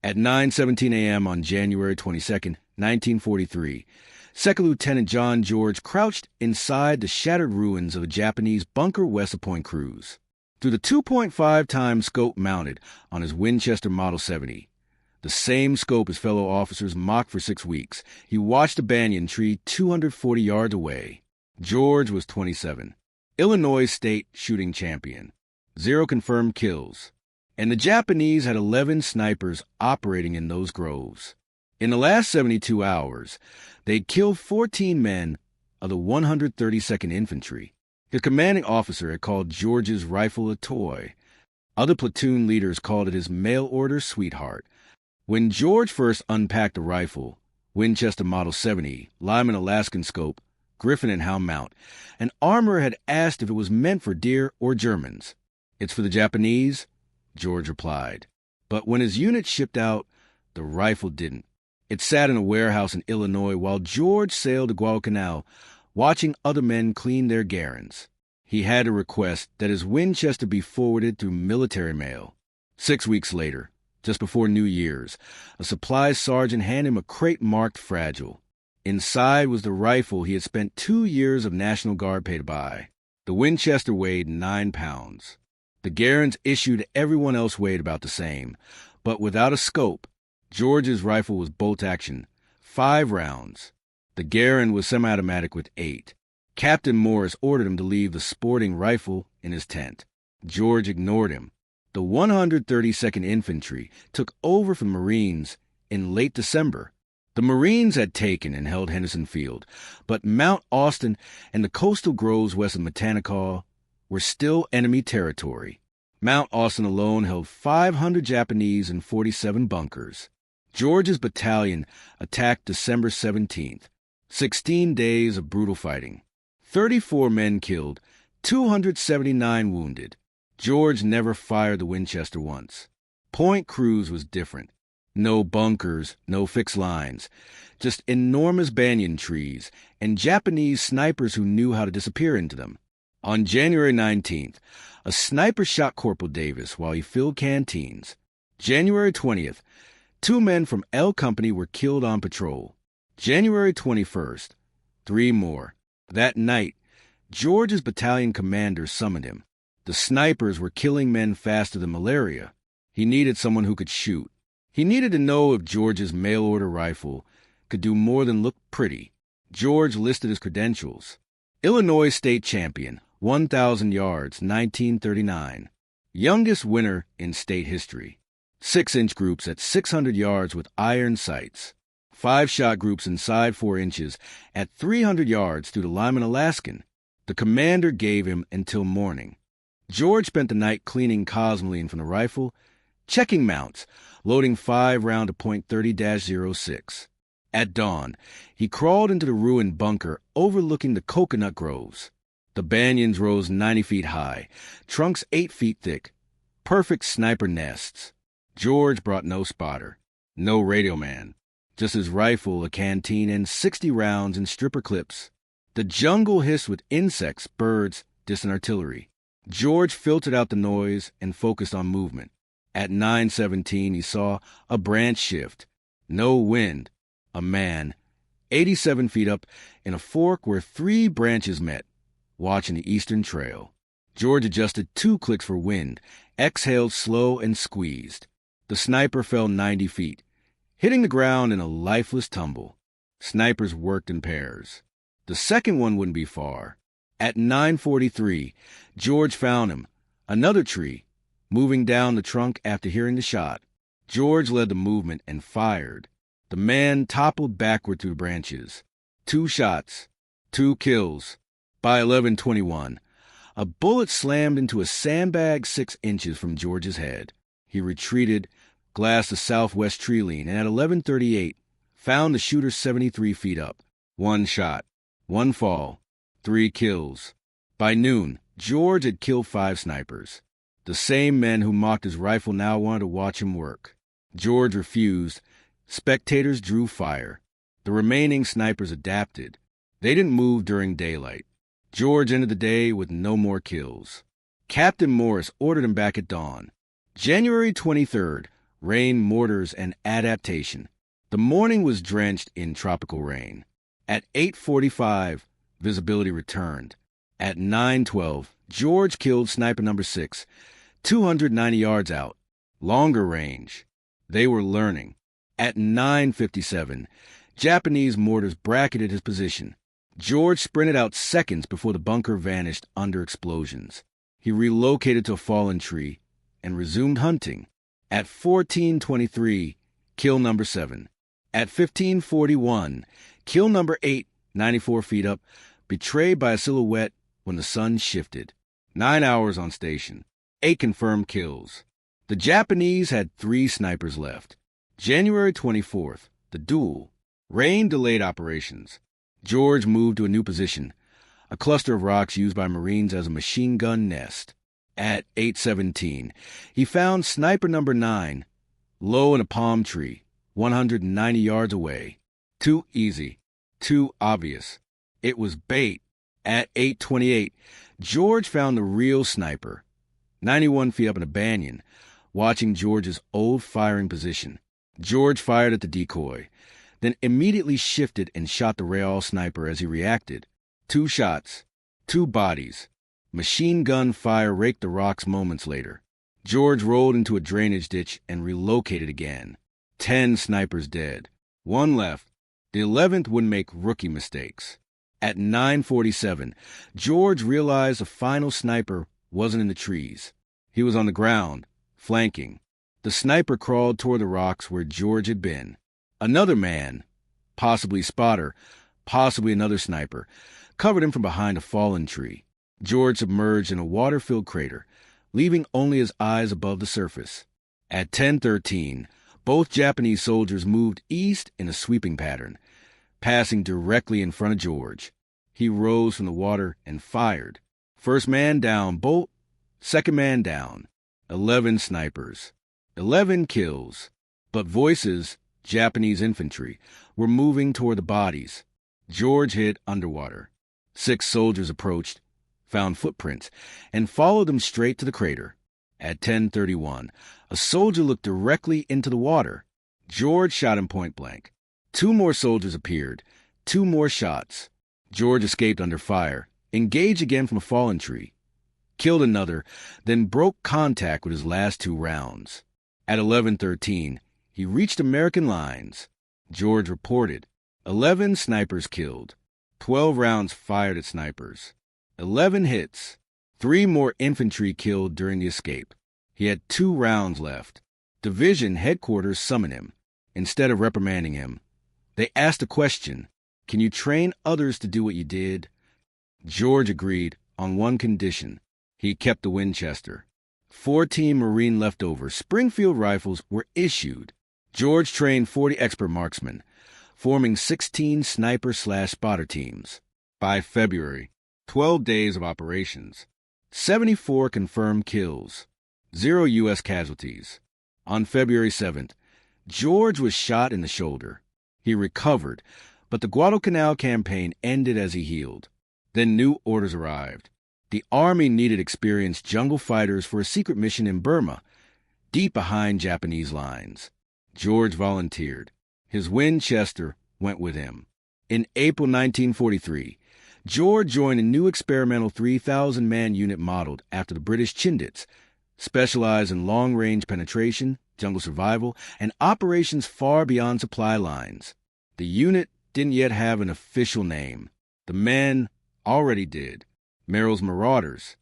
At 9:17 a.m. on January 22, 1943, Second Lieutenant John George crouched inside the shattered ruins of a Japanese bunker west of Point Cruz. Through the 2.5 times scope mounted on his Winchester Model 70, the same scope his fellow officers mocked for 6 weeks, he watched a banyan tree 240 yards away. George was 27, Illinois state shooting champion, 0 confirmed kills, and the Japanese had 11 snipers operating in those groves. In the last 72 hours, they'd killed 14 men of the 132nd Infantry. His commanding officer had called George's rifle a toy. Other platoon leaders called it his mail-order sweetheart. When George first unpacked the rifle, Winchester Model 70, Lyman Alaskan scope, Griffin and Hound mount, an armorer had asked if it was meant for deer or Germans. "It's for the Japanese," George replied. But when his unit shipped out, the rifle didn't. It sat in a warehouse in Illinois while George sailed to Guadalcanal, watching other men clean their Garands. He had to request that his Winchester be forwarded through military mail. 6 weeks later, just before New Year's, a supply sergeant handed him a crate marked fragile. Inside was the rifle he had spent 2 years of National Guard pay to buy. The Winchester weighed 9 pounds. The Garands issued everyone else weighed about the same, but without a scope. George's rifle was bolt-action, 5 rounds. The Garand was semi-automatic with 8. Captain Morris ordered him to leave the sporting rifle in his tent. George ignored him. The 132nd Infantry took over from Marines in late December. The Marines had taken and held Henderson Field, but Mount Austin and the coastal groves west of Matanacaw were still enemy territory. Mount Austin alone held 500 Japanese and 47 bunkers. George's battalion attacked December 17th. 16 days of brutal fighting. 34 men killed, 279 wounded. George never fired the Winchester once. Point Cruz was different. No bunkers, no fixed lines, just enormous banyan trees and Japanese snipers who knew how to disappear into them. On January 19th, a sniper shot Corporal Davis while he filled canteens. January 20th, 2 men from L Company were killed on patrol. January 21st, 3 more. That night, George's battalion commander summoned him. The snipers were killing men faster than malaria. He needed someone who could shoot. He needed to know if George's mail-order rifle could do more than look pretty. George listed his credentials. Illinois state champion, 1,000 yards, 1939. Youngest winner in state history. 6-inch groups at 600 yards with iron sights. 5-shot groups inside 4 inches at 300 yards through the Lyman Alaskan. The commander gave him until morning. George spent the night cleaning Cosmoline from the rifle, checking mounts, loading 5 round to .30-06. At dawn, he crawled into the ruined bunker overlooking the coconut groves. The banyans rose 90 feet high, trunks 8 feet thick, perfect sniper nests. George brought no spotter, no radio man. Just his rifle, a canteen, and 60 rounds in stripper clips. The jungle hissed with insects, birds, distant artillery. George filtered out the noise and focused on movement. At 9:17, he saw a branch shift. No wind. A man, 87 feet up, in a fork where 3 branches met, watching the eastern trail. George adjusted 2 clicks for wind, exhaled slow and squeezed. The sniper fell 90 feet. Hitting the ground in a lifeless tumble. Snipers worked in pairs. The second one wouldn't be far. At 9:43, George found him, another tree, moving down the trunk after hearing the shot. George led the movement and fired. The man toppled backward through the branches. 2 shots, 2 kills. By 11:21, a bullet slammed into a sandbag 6 inches from George's head. He retreated, glassed the southwest tree line, and at 11:38, found the shooter 73 feet up. 1 shot, 1 fall, 3 kills. By noon, George had killed 5 snipers. The same men who mocked his rifle now wanted to watch him work. George refused. Spectators drew fire. The remaining snipers adapted. They didn't move during daylight. George ended the day with no more kills. Captain Morris ordered him back at dawn. January 23rd, rain, mortars, and adaptation. The morning was drenched in tropical rain. At 8:45, visibility returned. At 9:12, George killed sniper number 6, 290 yards out. Longer range. They were learning. At 9:57, Japanese mortars bracketed his position. George sprinted out seconds before the bunker vanished under explosions. He relocated to a fallen tree and resumed hunting. At 14:23, kill number 7. At 15:41, kill number 8, 94 feet up, betrayed by a silhouette when the sun shifted. 9 hours on station. 8 confirmed kills. The Japanese had 3 snipers left. January 24th, the duel. Rain delayed operations. George moved to a new position, a cluster of rocks used by Marines as a machine gun nest. At 8:17, he found sniper number 9, low in a palm tree, 190 yards away. Too easy. Too obvious. It was bait. At 8:28, George found the real sniper, 91 feet up in a banyan, watching George's old firing position. George fired at the decoy, then immediately shifted and shot the real sniper as he reacted. 2 shots. 2 bodies. Machine gun fire raked the rocks moments later. George rolled into a drainage ditch and relocated again. 10 snipers dead. 1 left. The 11th would make rookie mistakes. At 9:47, George realized the final sniper wasn't in the trees. He was on the ground, flanking. The sniper crawled toward the rocks where George had been. Another man, possibly spotter, possibly another sniper, covered him from behind a fallen tree. George submerged in a water-filled crater, leaving only his eyes above the surface. At 10:13, both Japanese soldiers moved east in a sweeping pattern, passing directly in front of George. He rose from the water and fired. First man down, bolt. Second man down. 11 snipers. 11 kills. But voices, Japanese infantry, were moving toward the bodies. George hid underwater. 6 soldiers approached, found footprints, and followed them straight to the crater. At 10:31, a soldier looked directly into the water. George shot him point blank. 2 more soldiers appeared. 2 more shots. George escaped under fire, engaged again from a fallen tree, killed another, then broke contact with his last 2 rounds. At 11:13, he reached American lines. George reported, 11 snipers killed, 12 rounds fired at snipers, 11 hits, 3 more infantry killed during the escape. He had 2 rounds left. Division headquarters summoned him. Instead of reprimanding him, they asked a question: can you train others to do what you did? George agreed on one condition. He kept the Winchester. 14 Marine leftover Springfield rifles were issued. George trained 40 expert marksmen, forming 16 sniper/spotter teams. By February, 12 days of operations, 74 confirmed kills, 0 U.S. casualties. On February 7th, George was shot in the shoulder. He recovered, but the Guadalcanal campaign ended as he healed. Then new orders arrived. The Army needed experienced jungle fighters for a secret mission in Burma, deep behind Japanese lines. George volunteered. His Winchester went with him. In April 1943, George joined a new experimental 3,000-man unit modeled after the British Chindits, specialized in long-range penetration, jungle survival, and operations far beyond supply lines. The unit didn't yet have an official name. The men already did. Merrill's Marauders.